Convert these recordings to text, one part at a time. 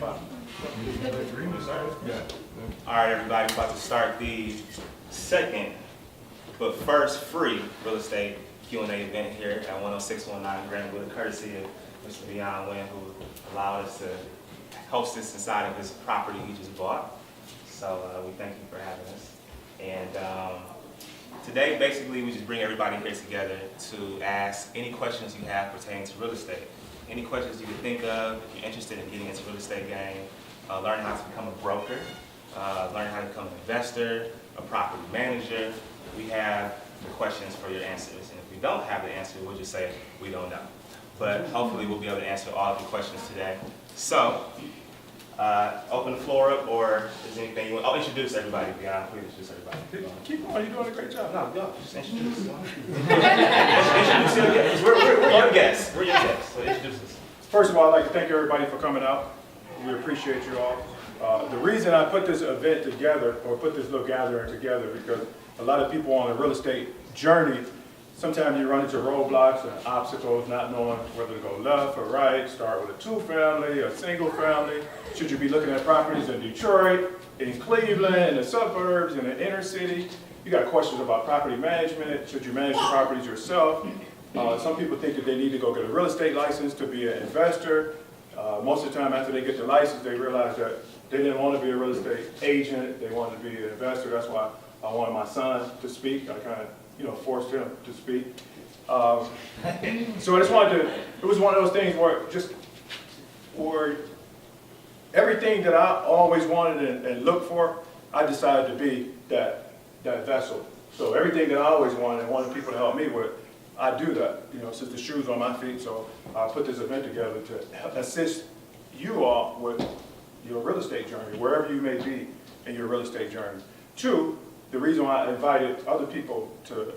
All right, everybody, about to start the second, but first free real estate Q&A event here at 10619 Greenwood, courtesy of Mr. Wynn, who allowed us to host this inside of his property he just bought. So we thank you for having us. And today, basically, we just bring everybody here together to ask any questions you have pertaining to real estate. Any questions you can think of, if you're interested in getting into real estate game, learning how to become a broker, learning how to become an investor, a property manager. We have the questions for your answers. And if we don't have the answer, we'll just say we don't know. But hopefully we'll be able to answer all of your questions today. So, open the floor up, or is there anything you want? Oh, introduce everybody, Beyond. Please introduce everybody. Keep on, you're doing a great job. No, go. Just introduce them. Introduce your guests. We're your guests. We're your guests. So introduce us. First of all, I'd like to thank everybody for coming out. We appreciate you all. The reason I put this event together, or put this little gathering together, because a lot of people on a real estate journey, sometimes you run into roadblocks and obstacles, not knowing whether to go left or right, start with a two-family, a single family. Should you be looking at properties in Detroit, in Cleveland, in the suburbs, in the inner city? You got questions about property management. Should you manage the properties yourself? Some people think that they need to go get a real estate license to be an investor. Most of the time after they get the license, they realize that they didn't want to be a real estate agent. They wanted to be an investor. That's why I wanted my son to speak. I kind of, forced him to speak. So I just wanted to, it was one of those things where everything that I always wanted and looked for, I decided to be that vessel. So everything that I always wanted and wanted people to help me with, I do that, since the shoes on my feet. So I put this event together to assist you all with your real estate journey, wherever you may be in your real estate journey. Two, the reason why I invited other people to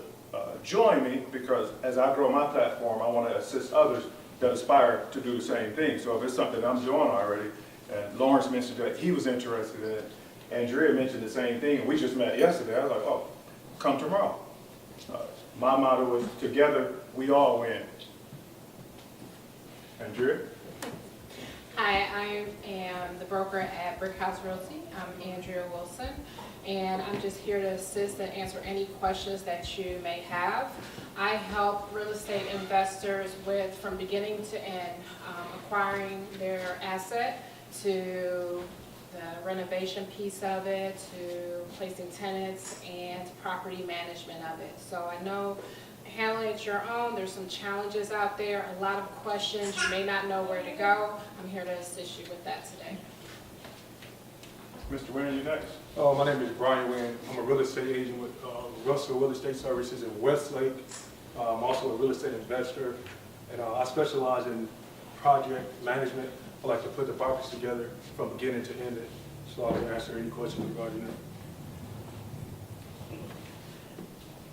join me, because as I grow my platform, I want to assist others that aspire to do the same thing. So if it's something I'm doing already, and Lawrence mentioned that he was interested in it, Andrea mentioned the same thing, and we just met yesterday. I was like, oh, come tomorrow. My motto was, together, we all win. Andrea? Hi, I am the broker at Brick House Realty. I'm Andrea Wilson, and I'm just here to assist and answer any questions that you may have. I help real estate investors with, from beginning to end, acquiring their asset, to the renovation piece of it, to placing tenants, and property management of it. So I know handling it your own, there's some challenges out there, a lot of questions, you may not know where to go. I'm here to assist you with that today. Mr. Wynn, you next. My name is Brian Wynn. I'm a real estate agent with Russell Real Estate Services in Westlake. I'm also a real estate investor, and I specialize in project management. I like to put the properties together from beginning to end, so I can answer any questions regarding that.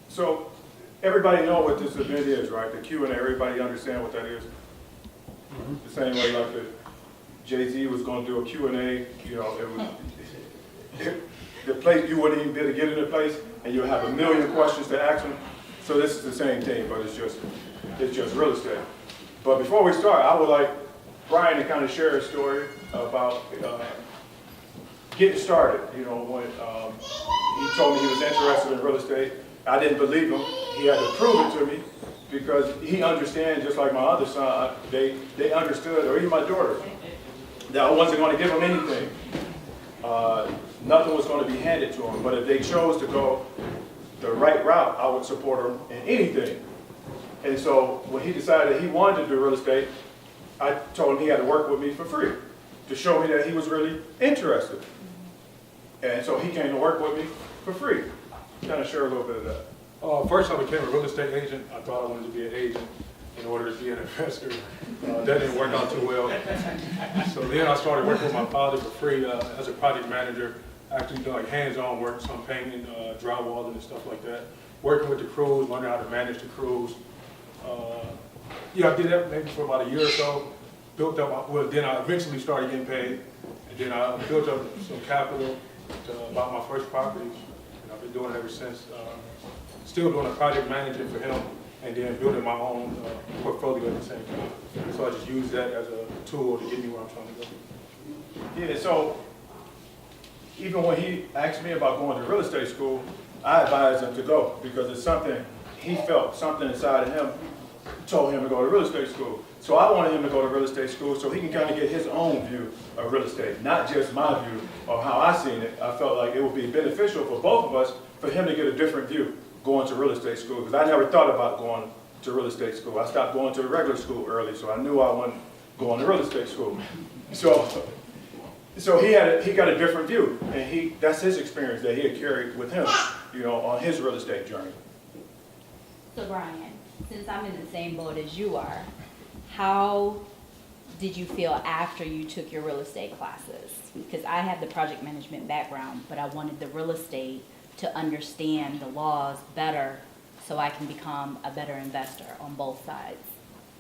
So everybody know what this event is, right? The Q&A, everybody understand what that is? The same way like the Jay-Z was going to do a Q&A, the place, you wouldn't even be able to get in the place, and you'll have a million questions to ask them. So this is the same thing, but it's just real estate. But before we start, I would like Brian to kind of share a story about getting started. When he told me he was interested in real estate, I didn't believe him. He had to prove it to me, because he understands, just like my other son, they understood, or even my daughter, that I wasn't going to give them anything. Nothing was going to be handed to them. But if they chose to go the right route, I would support them in anything. And so when he decided that he wanted to do real estate, I told him he had to work with me for free to show me that he was really interested. And so he came to work with me for free. Kind of share a little bit of that. First, I became a real estate agent. I thought I wanted to be an agent in order to be an investor. That didn't work out too well. So then I started working with my father for free as a project manager, actually doing hands-on work, some painting, drywalling and stuff like that. Working with the crews, learning how to manage the crews. I did that maybe for about a year or so. Built up, then I eventually started getting paid. And then I built up some capital to buy my first properties. And I've been doing it ever since. Still doing a project management for him, and then building my own portfolio at the same time. So I just use that as a tool to get me where I'm trying to go. Yeah, so even when he asked me about going to real estate school, I advised him to go because it's something, he felt something inside of him told him to go to real estate school. So I wanted him to go to real estate school so he can kind of get his own view of real estate, not just my view or how I seen it. I felt like it would be beneficial for both of us for him to get a different view going to real estate school, because I never thought about going to real estate school. I stopped going to the regular school early, so I knew I wasn't going to real estate school. So he got a different view, and that's his experience that he had carried with him, you know, on his real estate journey. So Brian, since I'm in the same boat as you are, how did you feel after you took your real estate classes? Because I have the project management background, but I wanted the real estate to understand the laws better so I can become a better investor on both sides.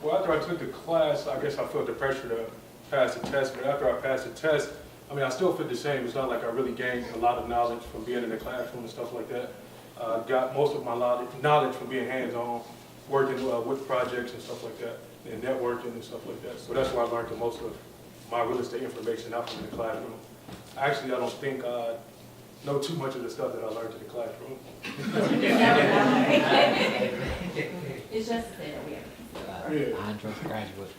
Well, after I took the class, I guess I felt the pressure to pass the test, but after I passed the test, I mean, I still feel the same. It's not like I really gained a lot of knowledge from being in the classroom and stuff like that. I got most of my knowledge from being hands-on, working with projects and stuff like that, and networking and stuff like that. So that's why I learned the most of my real estate information out from the classroom. Actually, I don't think I know too much of the stuff that I learned in the classroom. It's just to say that we have. Andros graduate.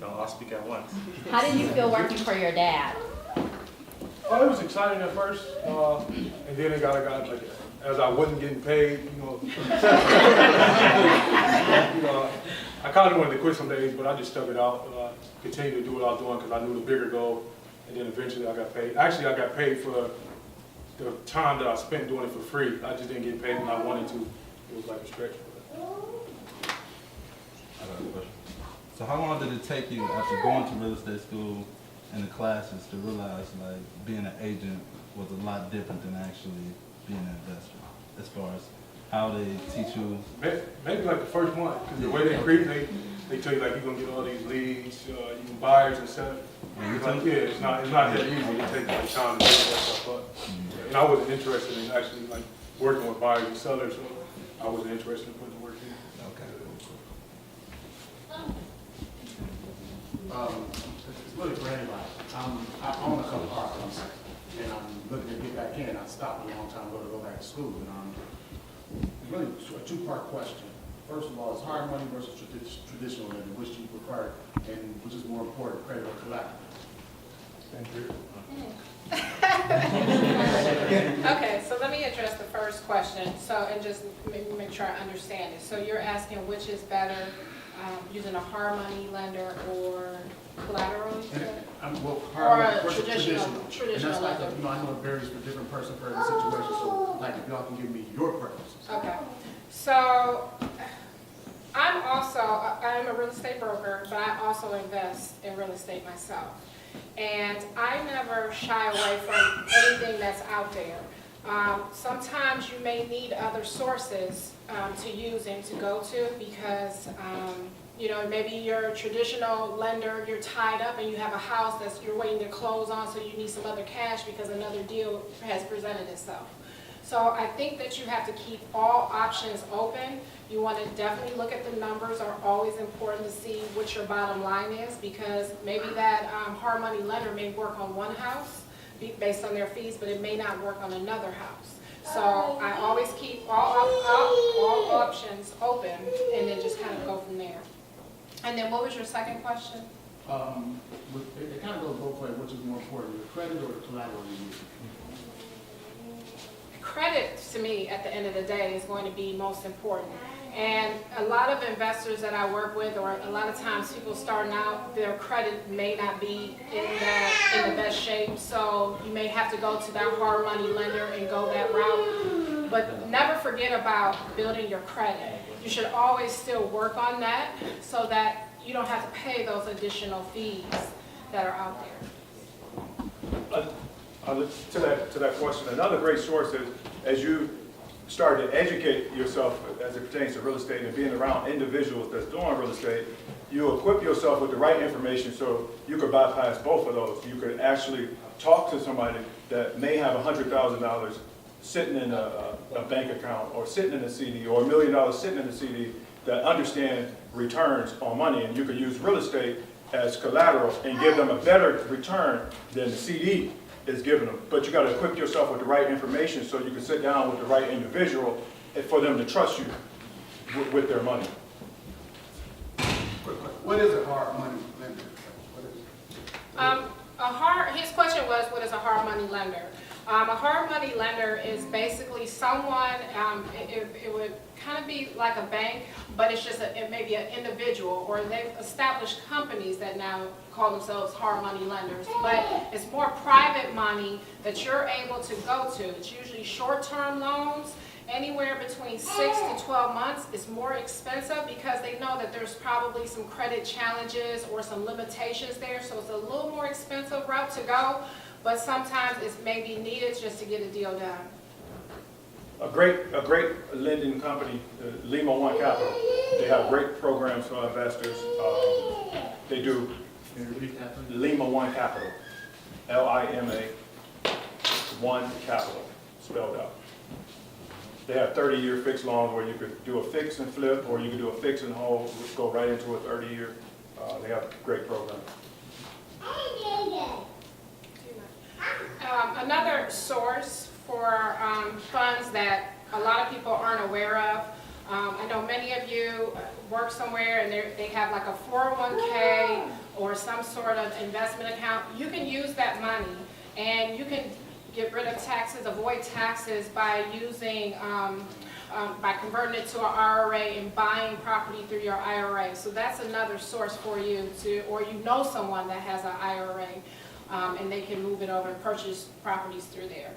Don't all speak at once. How did you feel working for your dad? Well, it was exciting at first, and then it got like, as I wasn't getting paid, you know, I kind of wanted to quit some days, but I just stuck it out, continued to do what I was doing because I knew the bigger goal, and then eventually I got paid. Actually, I got paid for the time that I spent doing it for free. I just didn't get paid when I wanted to. It was like a stretch. I got a question. So how long did it take you after going to real estate school and the classes to realize like being an agent was a lot different than actually being an investor, as far as how they teach you? Maybe like the first month, because the way they create, they tell you like you're gonna get all these leads, you can buyers and stuff. It's like, yeah, it's not that easy. It takes like time to build that stuff up. And I wasn't interested in actually like working with buyers and sellers, so I wasn't interested in putting the work in. Okay. It's really for anybody. I own a couple properties, and I'm looking to get back in. I stopped a long time ago to go back to school. And it's really a two-part question. First of all, is hard money versus traditional lending, which you prefer, and which is more important, credit or collateral? Thank you. Okay, so let me address the first question, and just make sure I understand it. So you're asking which is better, using a hard money lender or collateral? Well, Or hard a money versus traditional And that's like, lender. I know it varies for different person, for every situation, so like if y'all can give me your preferences. Okay, so I'm a real estate broker, but I also invest in real estate myself. And I never shy away from anything that's out there. Sometimes you may need other sources to use and to go to because, maybe you're a traditional lender, you're tied up and you have a house that you're waiting to close on, so you need some other cash because another deal has presented itself. So I think that you have to keep all options open. You want to definitely look at the numbers. Are always important to see what your bottom line is, because maybe that hard money lender may work on one house based on their fees, but it may not work on another house. So I always keep all options open and then just kind of go from there. And then what was your second question? It kind of goes both ways. Which is more important, the credit or the collateral you use? Credit, to me, at the end of the day, is going to be most important. And a lot of investors that I work with, or a lot of times people starting out, their credit may not be in the best shape. So you may have to go to that hard money lender and go that route. But never forget about building your credit. You should always still work on that so that you don't have to pay those additional fees that are out there. To that question, another great source is, as you start to educate yourself as it pertains to real estate and being around individuals that's doing real estate, you equip yourself with the right information so you could bypass both of those. You could actually talk to somebody that may have $100,000 sitting in a bank account or sitting in a CD, or $1 million sitting in a CD, that understand returns on money, and you could use real estate as collateral and give them a better return than the CD is giving them. But you gotta equip yourself with the right information so you can sit down with the right individual and for them to trust you with their money. What is a hard money lender? What is it? His question was, what is a hard money lender? A hard money lender is basically someone, it would kind of be like a bank, but it's just it may be an individual, or they've established companies that now call themselves hard money lenders. But it's more private money that you're able to go to. It's usually short-term loans, anywhere between 6 to 12 months. Is more expensive because they know that there's probably some credit challenges or some limitations there, so it's a little more expensive route to go, but sometimes it's maybe needed just to get a deal done. A great lending company, Lima One Capital. They have great programs for investors. They do Lima One Capital, Lima One Capital, spelled out. They have 30-year fixed loans where you could do a fix and flip, or you could do a fix and hold, which go right into a 30-year. They have great programs. Another source for funds that a lot of people aren't aware of, I know many of you work somewhere and they have like a 401k or some sort of investment account. You can use that money and you can get rid of taxes, avoid taxes by using, by converting it to an IRA and buying property through your IRA. So that's another source for you to, or you know someone that has an IRA, and they can move it over and purchase properties through there.